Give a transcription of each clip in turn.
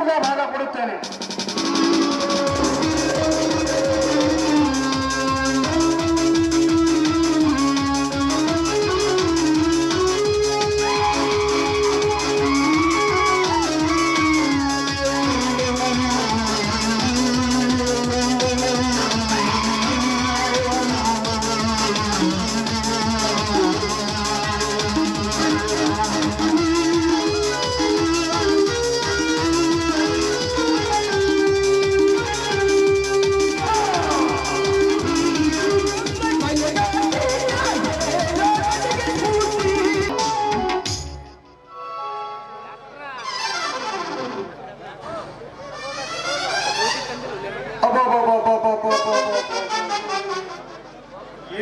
ನಿಮ್ಗೆ ಭಾಗ ಕೊಡುತ್ತೇನೆ.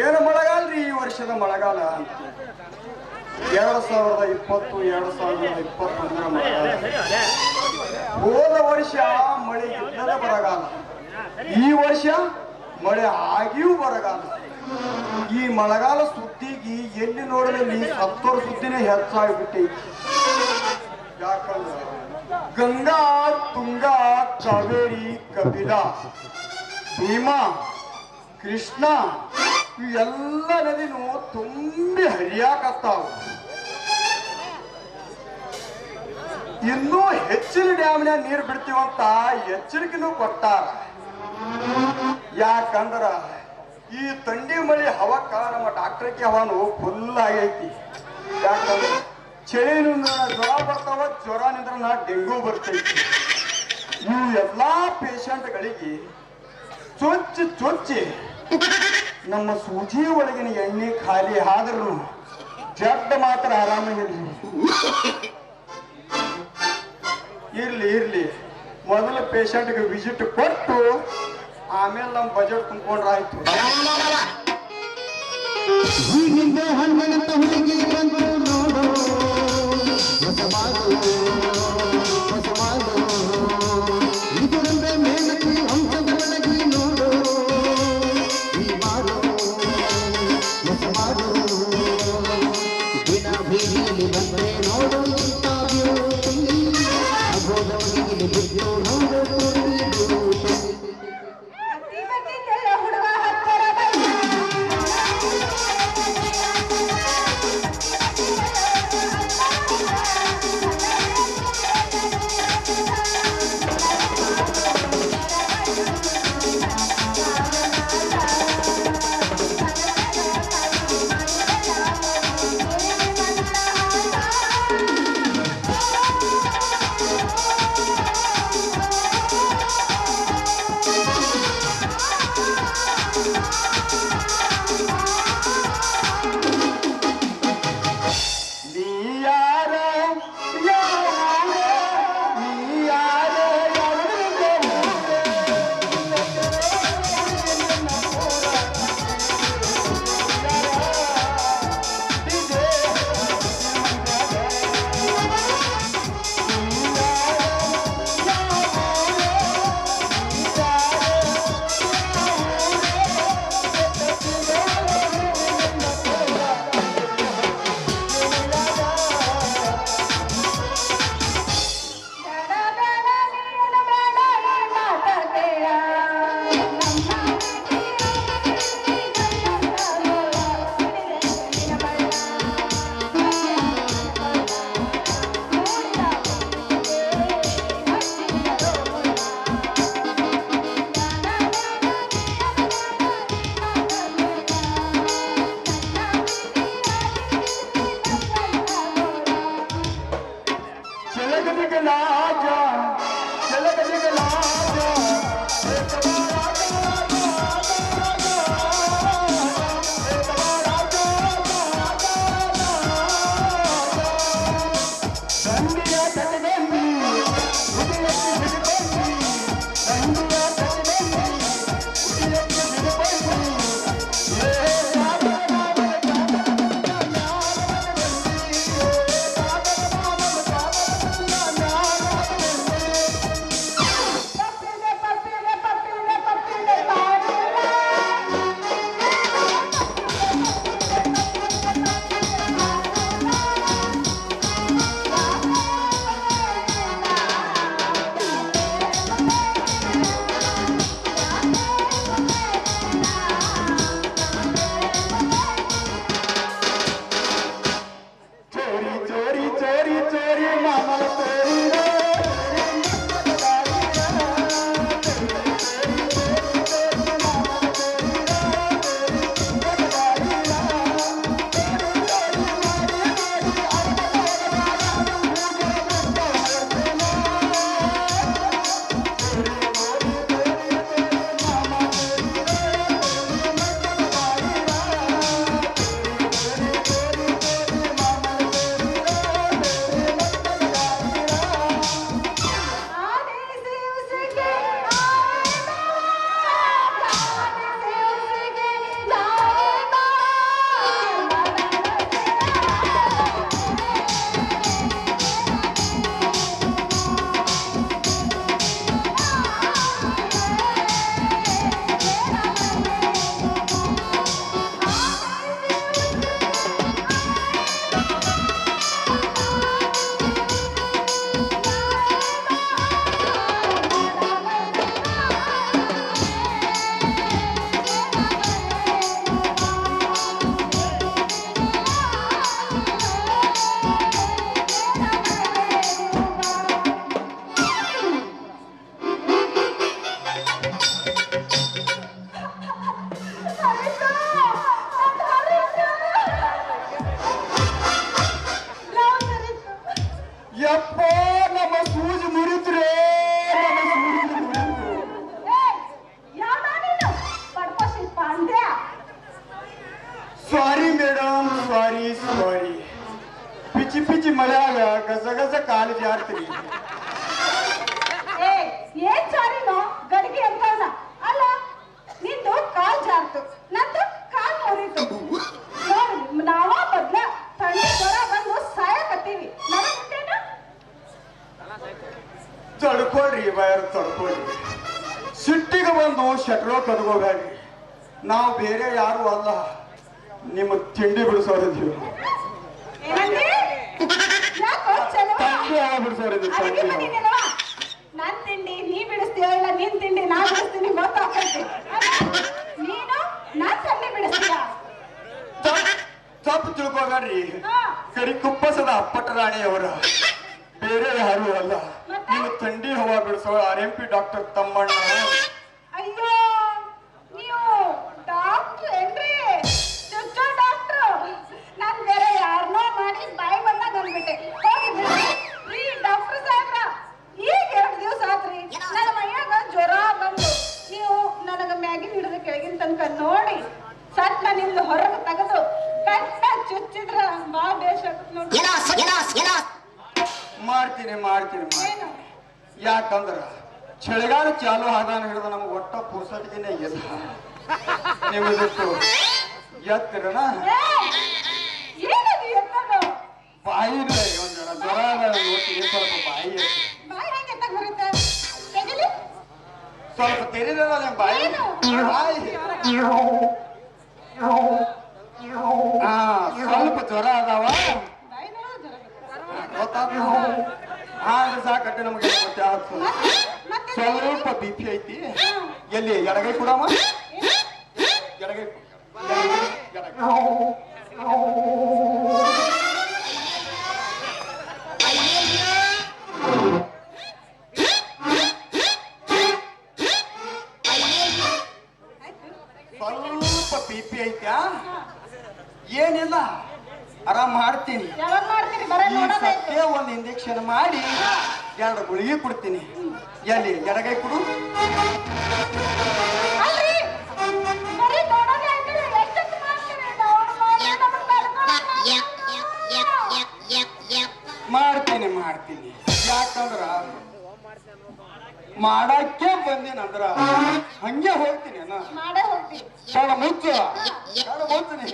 ಏನು ಮಳೆಗಾಲರಿ ಈ ವರ್ಷದ ಮಳೆಗಾಲ ಅಂತ 2020-2021 ಮಳೆಗಾಲ. ಹೋದ ವರ್ಷ ಮಳೆ ಇಲ್ಲದ ಬರಗಾಲ, ಈ ವರ್ಷ ಮಳೆ ಆಗಿಯೂ ಬರಗಾಲ. ಈ ಮಳೆಗಾಲ ಸುದ್ದಿಗೆ ಎಲ್ಲಿ ನೋಡಲಿ ಸತ್ತೋರ ಸುದ್ದಿನೇ ಹೆಚ್ಚಾಗಿಬಿಟ್ಟೈತಿ. ಯಾಕಂದ್ರೆ ಗಂಗಾ, ತುಂಗಾ, ಕಾವೇರಿ, ಕಪಿಲಾ, ಭೀಮಾ, ಕೃಷ್ಣ ಇವೆಲ್ಲ ನದಿನೂ ತುಂಬಿ ಹರಿಯಾಕತ್ತಾವ. ಇನ್ನೂ ಹೆಚ್ಚಿನ ಡ್ಯಾಮ್ನ ನೀರು ಬಿಡ್ತೀವಂತ ಎಚ್ಚರಿಕೆನೂ ಕೊಟ್ಟಾರ. ಯಾಕಂದ್ರ ಈ ತಂಡಿ ಮಳಿ ಹವಕ್ಕ ನಮ್ಮ ಡಾಕ್ಟರ್ಗೆ ಹವಾನು ಫುಲ್ ಆಗೈತಿ. ಯಾಕಂದ್ರೆ ಚಳಿನಿಂದ ಜ್ವರ ಬರ್ತಾವ, ಜ್ವರನಿಂದ ಡೆಂಗು ಬರ್ತೈತಿ. ಇವು ಎಲ್ಲಾ ಪೇಷಂಟ್ಗಳಿಗೆ ಚೊಚ್ಚಿ ನಮ್ಮ ಸೂಜಿ ಒಳಗಿನ ಎಣ್ಣೆ ಖಾಲಿ ಆದ್ರೂ ಜಡ್ಡ ಮಾತ್ರ ಆರಾಮಾಗಿರ್ಲಿ. ಇರ್ಲಿ ಮೊದಲು ಪೇಷಂಟ್ಗೆ ವಿಸಿಟ್ ಕೊಟ್ಟು ಆಮೇಲೆ ನಮ್ಮ ಬಜೆಟ್ ತುಂಬಿಕೊಂಡ್ರಾಯ್ತು. ಯಪ್ಪ ನಮ್ಮ ಸೂಜಿ ಮುರಿತ್ರೆ ಸಾರಿ ಮೇಡಮ್ ಸಾರಿ ಸಾರಿ ಪಿಚಿ ಪಿಚಿ ಮಳೆಯಾಗ ಗಸಗಸ ಕಾಲು ಜಾರ್ತೀರಿ ಏನ್ ಸಾರಿನೋ ಗಡಿಗೆ ಅಂತ ಅಲ್ಲ ನಿಂದು ಕಾಲ್ ಜಾರ್ತು ನಂದು ಕಾಲ್ ಮುರಿತು ನೋಡಿ ನಾವ ಬದ್ಲ ಥಂಡಿ ಜ್ವರ ಬಂದು ಸಾಯಕತ್ತೀವಿ ನನಗೇನು ತಡ್ಕೊಳ್ರಿ ಬಯರ್ ತಡ್ಕೊಳ್ರಿ ಸಿಟ್ಟಿಗೆ ಬಂದು ಶಟ್ರೋ ಕದ್ಕೋಬೇಡ್ರಿ ನಾವು ಬೇರೆ ಯಾರು ಅಲ್ಲ ನಿಮ್ಮ ತಿಂಡಿ ಬಿಡಿಸೋರಿದ್ದೀವಿ ಬಿಡಿಸೋರಿದ್ದೀವಿ ನನ್ ತಿಂಡಿ ನೀ ಬಿಡಿಸ್ತೀಯ ಇಲ್ಲ ನಿನ್ ತಿಂಡಿ ನಾ ಬಿಡಿಸ್ತೀನಿ ಗೊತ್ತಾಗ್ತೈತಿ ನೀನು ನಾನ್ ಚಂಡಿ ಬಿಡಿಸ್ತೀಯ ತಪ್ಪು ತಿಳ್ಕೊಬೇಡ್ರಿ ಕರಿ ಕುಪ್ಪಸದ ಅಪ್ಪಟ ರಾಣಿಯವರ ಬೇರೆ ಯಾರು ಅಲ್ಲ ನಿಮ್ಮ ಥಂಡಿ ಹವಾ ಬಿಡಿಸೋ RMP ಡಾಕ್ಟರ್ ತಮ್ಮಣ್ಣ. ಅಯ್ಯೋ ನೀವು ಡಾಕ್ಟರ್ ಏನ್ರಿ ಚುಚ್ಚೋ ಡಾಕ್ಟ್ರು ನಾನ್ ಬೇರೆ ಯಾರನ್ನೋ ಮಾಡಿ ಬಾಯಿ ಬಂದಾಗ ಅಂದ್ಬಿಟ್ಟೆ ಹೋಗಿ ಬಿಡ್ರಿ ಡಾಕ್ಟರ್ ಸಾಹೇಬ್ರ ಈಗ 2 ದಿವಸ ಆತ್ರಿ ನನ್ನ ಮೈಯಾಗ ಜ್ವರ ಬಂದು ನೀವು ನನಗ ಮ್ಯಾಗಿನ ಹಿಡಿದು ಕೆಳಗಿನ ತನಕ ನೋಡಿ ಸಟ್ನ ನಿಮ್ದು ಹೊರಗೆ ತೆಗೆದು ಕಟ್ಟ ಚುಚ್ಚಿದ್ರ ಬಾ ಬೇಷ್ ಆಗ್ತದೆ ನೋಡಿ ಮಾಡ್ತೀನಿ ಯಾಕಂದ್ರ ಚಳಿಗಾಲ ಚಾಲು ಆದಾನ ಹಿಡಿದು ನಮ್ಗೆ ಒಟ್ಟ ಪುರ್ಸಟ್ಗಿನೇ ಎದ್ದ ನಿಮ್ಮದಿತ್ತು ಎತ್ತಿರಣ ಏನದು ಎತ್ತದು ಬಾಯಿ ಒಂದ್ ಜನ ಜ್ವರ ನೋಡ್ತೀನಿ ಸ್ವಲ್ಪ ಬಾಯಿ ಬಾಯಿ ಹೆಂಗೆ ಎತ್ತಾಗ ಬರುತ್ತೆ ತೆಗಿಲಿ ಸ್ವಲ್ಪ ತೆರೀರಲ್ಲ ನಿಮ್ ಬಾಯಿ ಹಾ ಸ್ವಲ್ಪ ಜ್ವರ ಅದಾವ ಹಾ ಸಾಕಟ್ಟೆ ನಮಗೆ ಸ್ವಲ್ಪ BP ಐತಿ ಎಲ್ಲಿ ಎಡಗೈ ಕೊಡಮ್ಮ ಎಡಗೈ ಸ್ವಲ್ಪ BP ಐತ್ಯಾ ಏನಿಲ್ಲ ಆರಾಮ್ ಮಾಡ್ತೀನಿ ಸತ್ಯ ಒಂದು ಇಂಜೆಕ್ಷನ್ ಮಾಡಿ 2 ಗುಳಿಗೆ ಕೊಡ್ತೀನಿ ಎಲ್ಲಿ ಎಡಗೈ ಕೊಡು ಮಾಡ್ತೀನಿ ಯಾಕಂದ್ರ ಮಾಡಕ್ಕೆ ಬಂದಿನಂದ್ರ ಹಂಗೆ ಹೋಗ್ತೀನಿ ಮುಚ್ಚು ಮುಚ್ತೀನಿ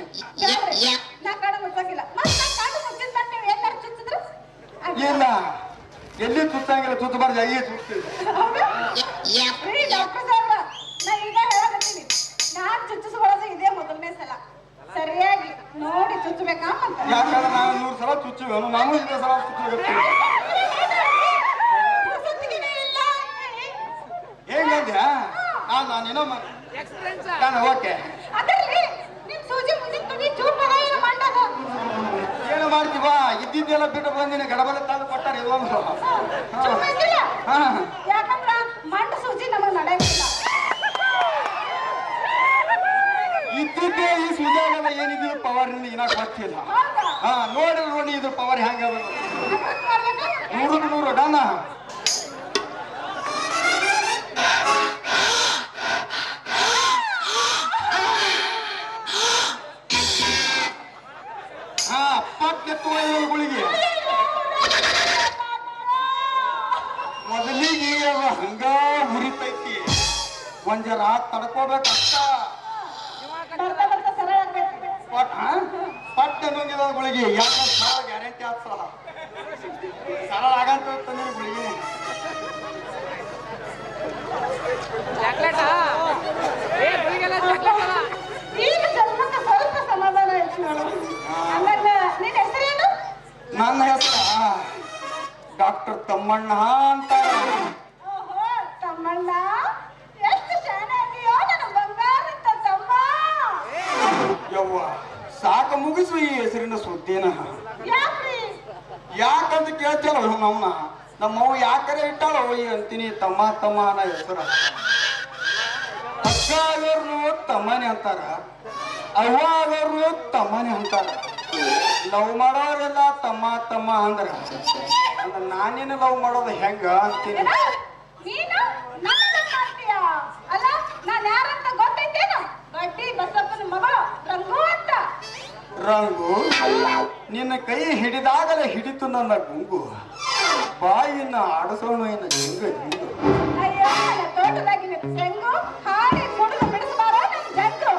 ಇಲ್ಲ ಎಲ್ಲಿ ತುತ್ತಂಗಿಲ್ಲ ತುತ್ತಬಾರ್ದು ಅಯ್ಯೇ ತುತ್ತೀವಿ ನಾನ್ ಚುಚ್ಚಿಸ್ಕೊಳ್ಳೋದು ಇದೇ ಮೊದಲನೇ ಸಲ ಸರಿಯಾಗಿ ನೋಡಿ ಚುಚ್ಚಬೇಕಾ ಯಾಕಂದ್ರೆ ನಾವು 100 ಸಲ ಚುಚ್ಚುವೇನು ನಾನು 100 ಸಲ ಚುಚ್ಚುತ್ತೀವಿ ಹೇಗಂದ್ಯಾ ನಾನೇನೋ ನಾನು ಓಕೆ ಏನು ಮಾಡ್ತೀವ ಇದ್ದಿದ್ದೆಲ್ಲ ಬಿಟ್ಟು ಬಂದಿನ ಗಡಬಲ ತಂದು ಕೊಟ್ಟಾರ ಮಾಡಿ ಇದೊಂದು ಸುಮ್ಮನೆ ಇದ್ದಿಲ್ಲ? ಹಾ ಯಾಕಂದ್ರ ಮಂಡ ಸೂಜಿ ನಮಗ್ ನಡೆಯಂಗಿಲ್ಲ. ಇದ್ದಿದ್ದೇ ಈ ಸುಜಾನದ ಏನಿದ್ದು ಪವರ್ ಇನ್ನಾಗ ಗೊತ್ತಿಲ್ಲ. ಹೌದಾ? ಹಾ ನೋಡಿ ಇದ್ರ ಪವರ್ ಹೆಂಗ ಅದ್ರದ್ ಮಾಡ್ಬೇಕಾ? 100 ಡಾನ. ಹಾ ಪಕ್ಕೆ ಗುಳಿಗೆ ಮೊದಲಿಗೆ ಅವ ಹಂಗ ಉರಿತೈತಿ, ಒಂದ್ ಜರ ತಡ್ಕೋಬೇಕಷ್ಟ. ಬರ್ತಾ ಬರ್ತಾ ಸರಳ ಆಗ್ಬೇಕು. ಪಟ್ಟ ನುಂಗಿದ ಗುಳಿಗೆ ಯಾಕೆ ಗ್ಯಾರಂಟಿ ಆಗ್ತದ, ಸರಳ ಆಗಂತ ತಂದಿನ ಗುಳಿಗೆ. ಈಗ ಜನ್ಮಕ್ಕೆ ಸ್ವಲ್ಪ ಸಮಾಧಾನ ಆಯ್ತು ನೋಡು. ಹಂಗಂದ್ರ ನಿನ್ ಹೆಸರೇನು? ನನ್ನ ಹೆಸರ ಡಾಕ್ಟರ್ ತಮ್ಮಣ್ಣ ಅಂತಾರ. ಓಹೋ, ತಮ್ಮಣ್ಣ, ಎಷ್ಟು ಶಾನೆ ಇದೆಯೋ ನನ್ನ ಬಂಗಾರಂತ ತಮ್ಮ. ಯವ್ವ ಸಾಕ ಮುಗಿಸು ಈ ಹೆಸರಿನ ಸುದ್ದಿನ. ಯಾಕ್ರಿ? ಯಾಕಂತ ಕೇಳ್ತಾರ ನಮ್ಮನ್ನ, ನಮ್ಮವ್ವ ಯಾಕರೆ ಇಟ್ಟಾಳ ಈ ಅಂತೀನಿ ತಮ್ಮ ಅನ್ನೋ ಹೆಸರ. ಅಕ್ಕ ಆಗೋರ್ನು ತಮ್ಮನೆ ಅಂತಾರ, ಅವ್ವ ಆಗೋರ್ನು ತಮ್ಮನೆ ಅಂತಾರ. ಲವ್ ಮಾಡೋರೆಲ್ಲ ತಮ್ಮ ಅಂದ್ರ ನಾನೇನು ಲವ್ ಮಾಡೋದು ಹೆಂಗ ಅಂತೀನಿ. ಏನ? ನೀನು ನನ್ನ ಮಾಡ್ತೀಯ? ಅಲ್ಲ, ನಾನ್ ಯಾರಂತ ಗೊತ್ತೈತೇನು? ಗಡ್ಡಿ ಬಸಪ್ಪನ ಮಗಳು ರಂಗು ಅಂತ. ರಂಗು ನಿನ್ನ ಕೈ ಹಿಡಿದಾಗಲೇ ಹಿಡಿತು ನನ್ನ ಗುಂಗು, ಬಾಯಿನ ಆಡಸೋಣ ಇನ್ನ ಜಿಂಗು. ಅಯ್ಯೋ, ನನ್ನ ತೋಟದಾಗಿನ ತೆಂಗು ಹಾಡಿ ಕುಡಿದು ಬಿಡಿಸಬಾರೋ ನನ್ ಜಂಗು.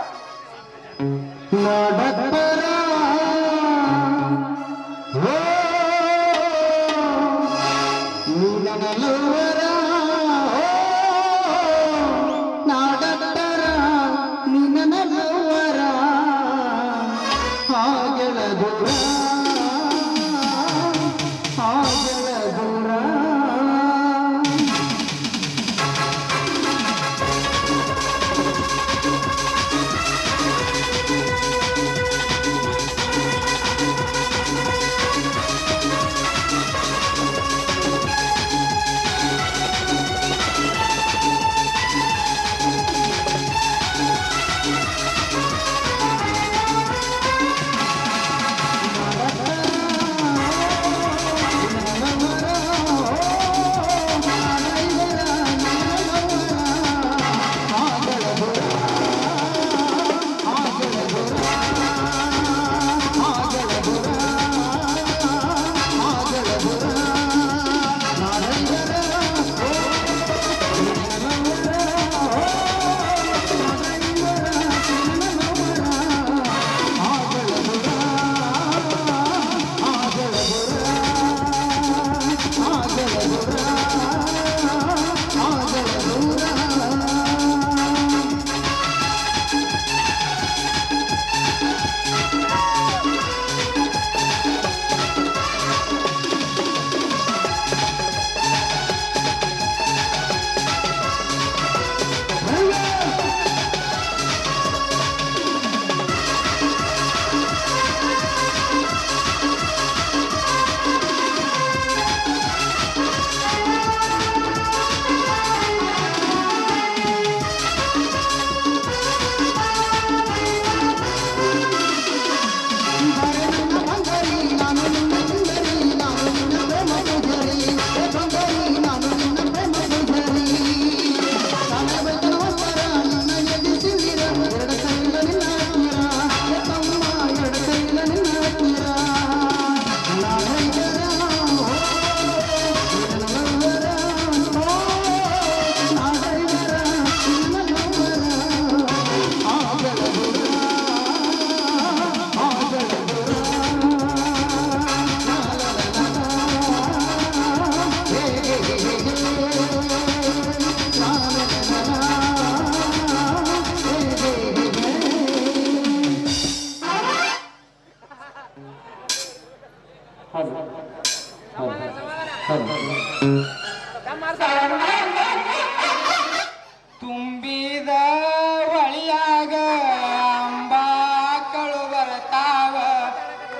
ತುಂಬಿದ ಹೊಳಿಯಾಗ ಅಂಬಾಕಳು ಬರ್ತಾವ,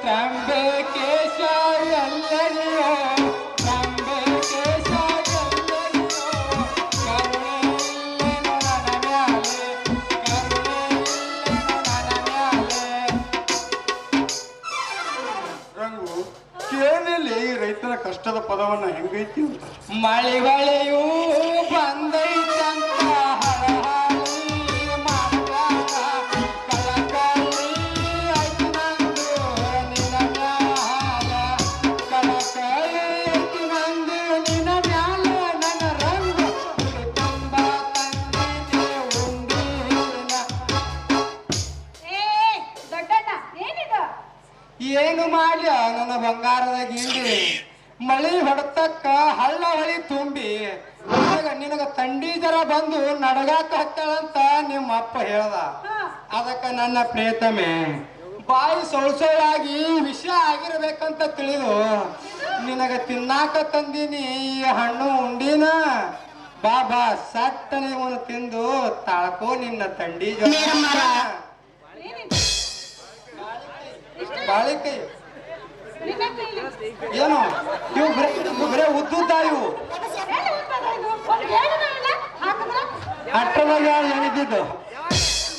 ತ್ರಂಬಕೇಶ ಎಲ್ಲರಿಯೋ ಐತಿ ಅಂತ. ಮಳೆಯು ಬಂದೈತಂತ ಹಳಹಳಿ ಮಾಡ್ಯಾನ ಕಳಕಳಿ ಐತಿ ನಂದು ನಿನ್ನ ಮ್ಯಾಲ ಕಳಕಳಿ ಐತಿ ನಂದು ನಿನ್ನ ಮ್ಯಾಲ ನನ್ನ ರಂಗ ತುಂಬ ತಂದಿದೆ ಉಂಡಿನ. ಏ ದೊಡ್ಡಣ್ಣ ಏನಿದು? ಏನು ಮಾಡ್ಯ ನನ್ನ ಬಂಗಾರದ ಗಿಂಡಿ ಮಳಿ ಹೊಡೆತಕ್ಕ ಹಳ್ಳ ಹೊಳಿ ತುಂಬಿ ನಿನಗ ತಂಡಿ ಜರ ಬಂದು ನಡಗಾಕ ಹತ್ತಾಳಂತ ನಿಮ್ಮ ಅಪ್ಪ ಹೇಳ್ದ. ಹಾ ಅದಕ್ಕ ನನ್ನ ಪ್ರೇತಮೆ ಬಾಯಿ ಸೊಳ್ಸೊಳಾಗಿ ವಿಷ ಆಗಿರ್ಬೇಕಂತ ತಿಳಿದು ನಿನಗ ತಿನ್ನಾಕ ತಂದೀನಿ ಈ ಹಣ್ಣು ಉಂಡಿನ. ಬಾಬಾ ಸಟ್ಟನೆ ಇವನು ತಿಂದು ತಾಳ್ಕೋ ನಿನ್ನ ತಂಡಿ ಜರ. ಏನಿದು? ಬಾಳಿಕೈ ನಿನ್ನ ಕೈಲಿ ಏನು ಇವು ಬರೇ ಉದ್ದುದ್ದ ಇವು ಎಲ್ಲಿ ಹೋಗ್ತದ ಇದು? ಒಂದ್ ಹೇಳಿದ್ರು ಇಲ್ಲ ಹಾಕಿದ್ರ ಅಟ್ಟದಾಗ ಏನಿದ್ದು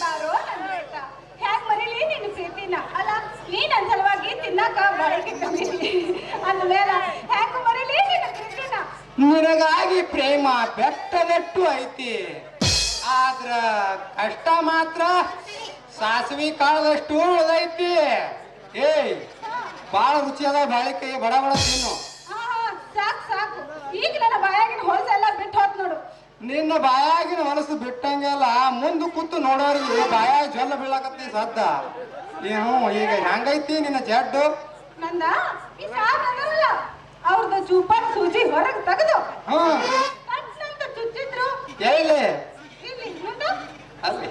ಬಾರೋ ನನ್ನ ಬೆಟ್ಟ. ಹ್ಯಾಕ್ ಮರೀಲಿ ನಿನ್ನ ಪ್ರೀತಿನ? ಅಲ್ಲ ನೀ ನನ್ ಸಲುವಾಗಿ ತಿನ್ನಾಕ ಬಾಳಿಕೆ ತಂದಿದ್ದಿ ಅಂದ್ಮೇಲೆ ಹ್ಯಾಕ್ ಮರೀಲಿ ನಿನ್ನ ಪ್ರೀತಿನ? ನಿನಗಾಗಿ ಪ್ರೇಮ ಬೆಟ್ಟದಟ್ಟು ಐತಿ, ಆದ್ರ ಕಷ್ಟ ಮಾತ್ರ ಸಾಸಿವೆ ಕಾಳದಷ್ಟು ಉಳ್ದೈತಿ. ಏಯ್ ಬಾಳ ರುಚಿಯಾದ ಬಾಳಿಕೆ ಬಡ ಬಡ ತಿನ್ನು. ಹಾ ಸಾಕು ಸಾಕು, ಈಗ ನನ್ನ ಬಾಯಾಗಿನ ಹೊಲಸ ಎಲ್ಲ ಬಿಟ್ಟು ಹೋತ್ ನೋಡು. ನಿನ್ನ ಬಾಯಾಗಿನ ಹೊಲಸು ಬಿಟ್ಟಂಗೆಲ್ಲ ಮುಂದೆ ಕೂತು ನೋಡೋರಿಗೆ ಬಾಯಾಗ ಜೊಲ್ಲ ಬೀಳಕತ್ತಿ ಸದ್ದ. ಏನು ಈಗ ಹೆಂಗೈತಿ ನಿನ್ನ ಜಡ್ಡು? ನಂದ ಈ ಸಾಕಲ್ಲ ಅವ್ರದ ಚೂಪಾನ ಸೂಜಿ ಹೊರಗೆ ತೆಗೆದು ಹ್ಮ್ ಕಟ್ನಂತ ಚುಚ್ಚಿದ್ರು. ಎಲ್ಲಿ ಇಲ್ಲಿ ನೋಡು. ಅಲ್ಲಿ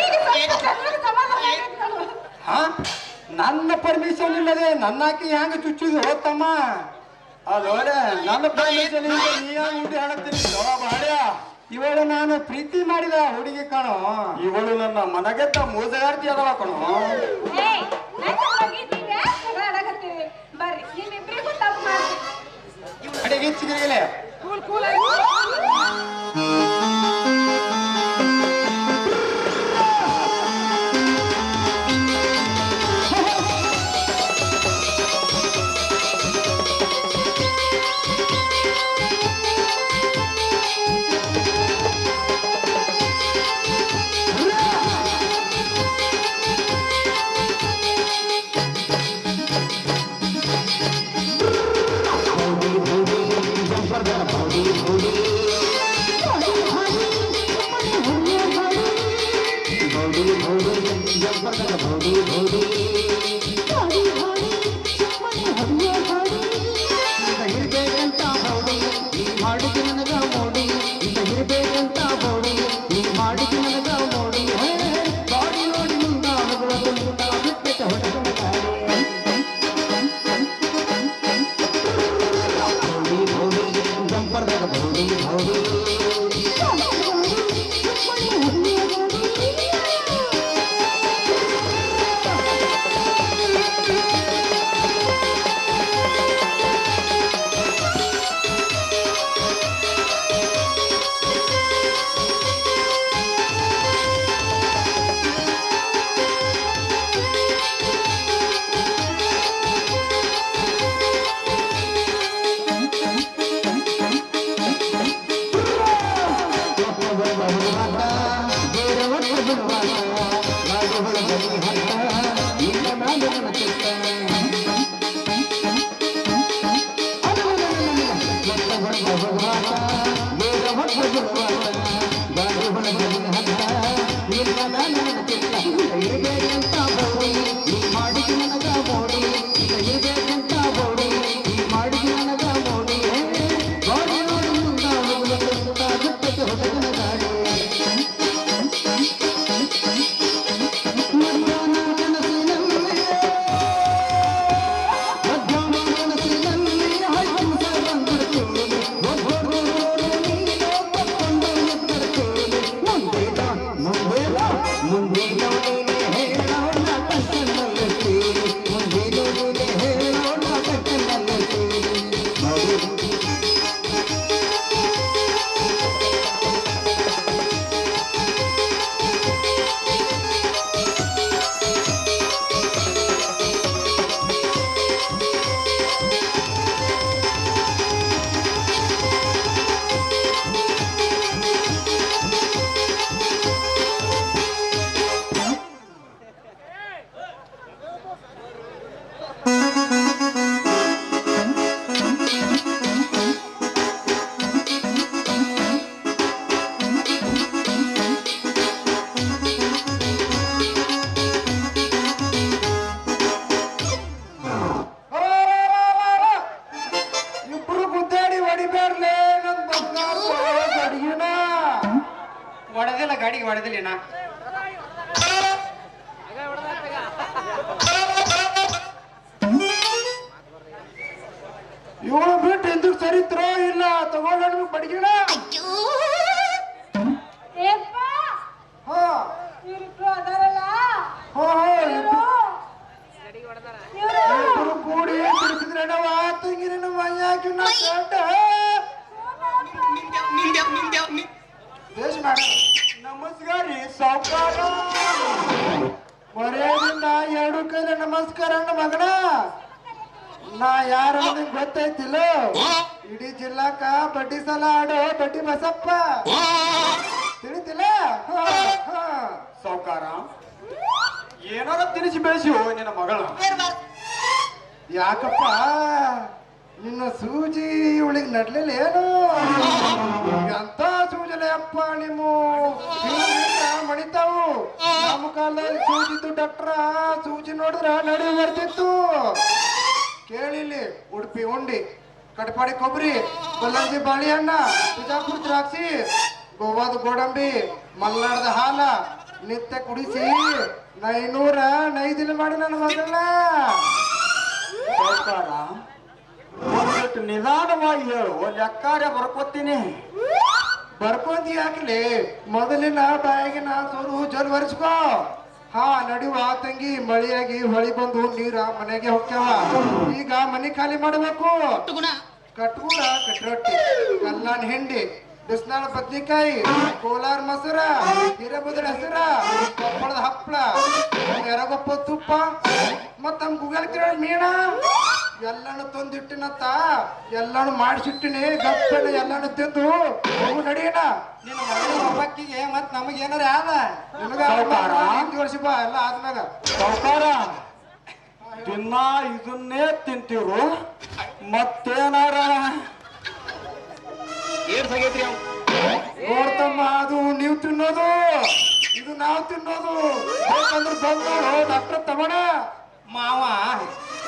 ಈಗ ಸ್ವಲ್ಪ ಚೆನ್ನಾಗಿ ಸಮಾಧಾನ ಆಗೈತ್ ನೋಡು. ಹಾ ನನ್ನ ಪರ್ಮಿಷನ್ ಇಲ್ಲದೆ ನನ್ನಾಕಿ ಹೆಂಗ ಚುಚ್ಚಿದು ಹೋತಮ್ಮ? ಅಲ್ಲೋಡೆ ನನ್ನ ಪರ್ಮಿಷನ್ ನೀ ಹುಡಿ ಹಾಡತ್ತೀನಿ ಬಾಡ್ಯ. ಇವಳು ನಾನು ಪ್ರೀತಿ ಮಾಡಿದ ಹುಡುಗಿ ಕಣೋ. ಇವಳು ನನ್ನ ಮನಗೆದ್ದ ಮೂಜಗಾರ್ತಿ ಅದಳ ಕಣೋ. ಏಯ್, ನನ್ನ ಸಲುವಾಗಿ ನೀವ್ ಯಾಕ್ ಜಗಳ ಆಡಕತ್ತೀರಿ? ಬರ್ರಿ ನಿಮ್ಮಿಬ್ರಿಗೂ ತಪ್ಪು ಮಾಡ್ತೀನಿ. ಅಡಿಗೆ ಚಿಗಿರಿಗಲೆ ಗಾಡಿಗೆ ಹೊಡೆದಿಲ್ಲ ನಾ ಇವಳು ಬಿಟ್ಟು ಎಂದಕ್ಕೆ ಸರಿತ್ರೋ ಇಲ್ಲ ತಗೊಂಡು ಬಡಿಗಿಣ ಏಪ್ಪ ಹಾ ಇವ್ರಿಬ್ರು ಅದಾರಲ್ಲ ಹಾ ಇವ್ರು ಇಬ್ರು ಕೂಡಿ ಬಿಡಿಸಿದ್ರೆ ನಾವು ತಂಗಿನ ನಮ್ಮ ಯಾಕೆ ದೇಶ ಮಾಡ ನಮಸ್ಕಾರ ರೀ ಸಾವುಕಾರ ಮರ್ಯಾದಿಂದ ಎರಡು ಕೈಲಿ ನಮಸ್ಕಾರ ಮಗನ ನಾ ಯಾರು ಗೊತ್ತೈತಿಲ್ಲ ಇಡೀ ಜಿಲ್ಲಾಕ ಬಡ್ಡಿ ಸಲ ಆಡೋ ಬಡ್ಡಿ ಬಸಪ್ಪ ತಿಳಿತಿಲ್ಲ ಸಾವುಕಾರ ಏನಾರ ತಿನಿಸಿ ಬೆಳೆಸಿ ನಿನ್ನ ಮಗಳ ಯಾಕಪ್ಪ ನಿನ್ನ ಸೂಜಿ ಇವಳಿಗೆ ನಡ್ಲಿಲ್ಲ ಏನು ಎಂತ ಸೂಜಲೆ ಅಪ್ಪ ನಿಮ್ಮ ಮಣಿತಾವು ನಮ್ಮ ಕಾಲದಲ್ಲಿ ಸೂಜಿತ್ತು ಡಾಕ್ಟ್ರ ಸೂಜಿ ನೋಡಿದ್ರ ನಡಿ ಬರ್ತಿತ್ತು ಕೇಳಿಲ್ಲಿ ಉಡುಪಿ ಉಂಡಿ ಕಟಪಾಡಿ ಕೊಬ್ಬರಿ ಬಲ್ಲಂಜಿ ಬಾಳೆಹಣ್ಣ ಬಿಜಾಪುರ ದ್ರಾಕ್ಷಿ ಗೋವಾದ ಗೋಡಂಬಿ ಮಲ್ನಾಡದ ಹಾಲ ನಿತ್ಯ ಕುಡಿಸಿ ನೈನೂರ ನೈದಿನ ಮಾಡಿ ನನ್ನ ಮಗಳನ್ನ ಸಾವುಕಾರ ಒಂದಿಟ್ಟು ನಿಧಾನವಾಗಿ ಹೇಳು ಲೆಕ್ಕಾರೆ ಬರ್ಕೋತೀನಿ ಬರ್ಕೊಂಡಿ ಯಾಕಲಿ ಮೊದಲಿನ ಬಾಯಿಗೆ ನಾ ಸೋರು ಜಲ್ ಒರೆಸ್ಕೋ ಹಾ ನಡಿವ ತಂಗಿ ಮಳೆಯಾಗಿ ಹೊಳಿ ಬಂದು ನೀರ ಮನೆಗೆ ಹೋಗ್ಯಾವ ಈಗ ಮನೆ ಖಾಲಿ ಮಾಡಬೇಕು ಕಟ್ಗೂಡ ಕಟ್ರೊಟ್ಟಿ ಕಲ್ಲಾನ್ ಹಿಂಡಿ ಬಿಸ್ನಾಳ ಬದ್ನಿಕಾಯಿ ಕೋಲಾರ ಮೊಸರ ಹಿರೇಬುದ್ರ ಹೆಸರ ಕೊಪ್ಪಳದ ಹಪ್ಪಳ ಎರಗೊಪ್ಪ ತುಪ್ಪ ಮತ್ತ ನಮ್ ಗೂಗಲ್ ಕಿರಣ ಮೀಣ ಎಲ್ಲಾನು ತಂದಿಟ್ಟಿನತ್ತ ಎಲ್ಲಾನು ಮಾಡಿಸಿಟ್ಟಿನಿ ಗಪ್ಪನ ಎಲ್ಲಾನು ತಿಂದು ಹೋಗು ನಡಿಯಣ ನಿನ್ನ ಮಗಳ ಒಬ್ಬಕ್ಕಿಗೆ ಮತ್ ನಮಗ ಏನಾರ ಯಾದ ನಿನಗ ವರ್ಷ ಬಾ ಎಲ್ಲ ಆದ್ಮ್ಯಾಗ ಸಾವುಕಾರ ದಿನ ಇದನ್ನೇ ತಿಂತೀರು ಮತ್ತೇನಾರ ನೋಡ್ತಮ್ಮ ಅದು ನೀವು ತಿನ್ನೋದು ಇದು ನಾವು ತಿನ್ನೋದು ಬೇಕಂದ್ರೆ ಬಂದು ಡಾಕ್ಟರ್ ತಗೋಣ ಮಾವ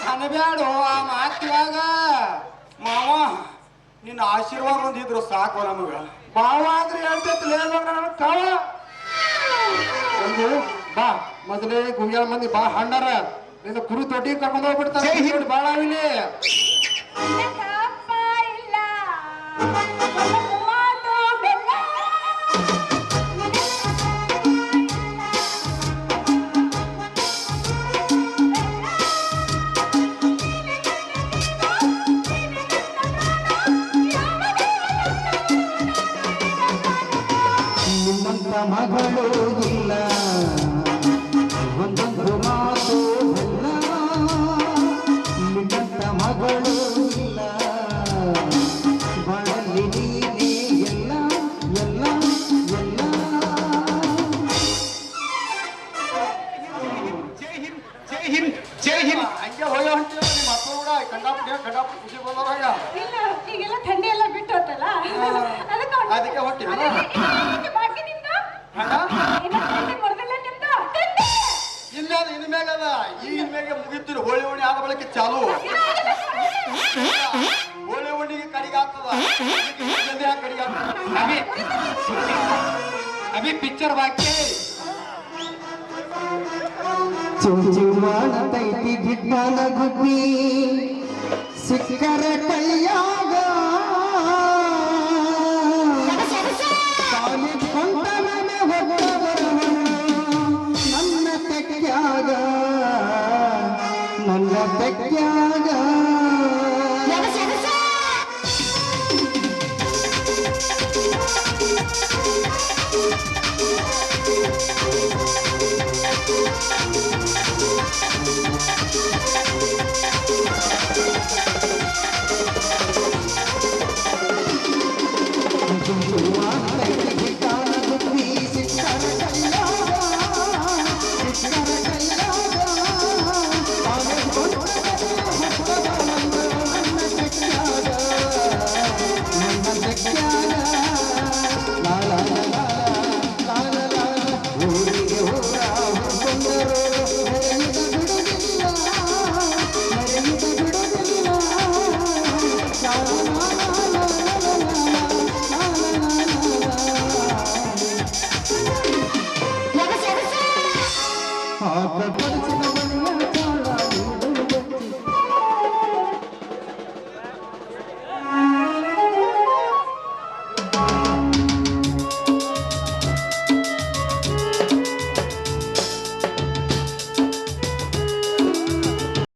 ಅನಬ್ಯಾಡು ಆ ಮಾತಿವಾಗ ಮಾವ ನಿನ್ನ ಆಶೀರ್ವಾದ ಒಂದಿದ್ರು ಸಾಕು ನಮಗ ಮಾವ ಅಂದ್ರೆ ಹೇಳ್ತೈತಿ ನನ್ನ ಕಾವ ಒಂದು ಬಾ ಮೊದಲೇ ಗುಂಗ್ಯಾಳ ಮಂದಿ ಬಾ ಹಣ್ಣಾರ ನಿನ್ನ ಕುರಿ ತೊಟ್ಟಿ ಕರ್ಕೊಂಡು ಹೋಗ್ಬಿಡ್ತಾರೆ ಬಾಳ ಇಲ್ಲಿ ಅಪ್ಪ ಇಲ್ಲ ಮಾತು ಬೆಲ್ಲ ನಿಮ್ಮಂತ ಮಗಳು ಇಲ್ಲ ಒಂದೊಂದು ಮಾತು ಎಲ್ಲ ನಿಮ್ಮಂತ ಮಗಳು ಇಲ್ಲ ಬಾಳಲ್ಲಿ ನೀನೇ ಎಲ್ಲ ಎಲ್ಲ ಎಲ್ಲ ಹಂಗೆ ಹೋಗಿ ಹೊಂಟಿಲ್ಲ ನಿಮ್ಮ ಮಕ್ಕಳು ಕೂಡ ಕಂಡಾಪುಟ್ಟಿ ಖುಷಿ ಬಂದವಾಗ ಇಲ್ಲ ಈಗೆಲ್ಲ ಥಂಡಿ ಎಲ್ಲ ಬಿಟ್ಟು ಹೋತಲ್ಲ ಅದಕ್ಕೆ ಹೊಂಟಿಲ್ಲ ಬಾಕಿ ನಿಂದು ಹಂಗ ಏನೋ ಥಂಡಿ ಮೊದಲ ನಿಂದು ಥಂಡಿ ಇಲ್ಲ ಅದು ಇನ್ ಮ್ಯಾಗ ಅದ ಈಗಿನ ಮ್ಯಾಗೆ ಮುಗಿತು ಹೋಳಿ ಹುಣ್ಣಿ ಆದ ಬಳಿಕ ಚಾಲು ಹೋಳಿ ಹುಣ್ಣಿಗೆ ಕಡಿಗೆ ಆಗ್ತದ ಕಡಿಗೆ ಆಗ್ತದ ಅಭಿ ಅಭಿ ಪಿಕ್ಚರ್ ಬಾಕಿ ಚುಂಚುಮಾನತೈತಿ ಗಿಡ್ಡನ ಗುಬ್ಬಿ ಸಿಕ್ಕರ ಕೈಯಾಗ ಕಾಲಿಕೊಂಡವನೆ ಹೊಟ್ಟವರವನು ನನ್ನ ತೆಕ್ಕ್ಯಾಗ ನನ್ನ ತೆಕ್ಕ್ಯಾಗ ಬಡಿಸಿ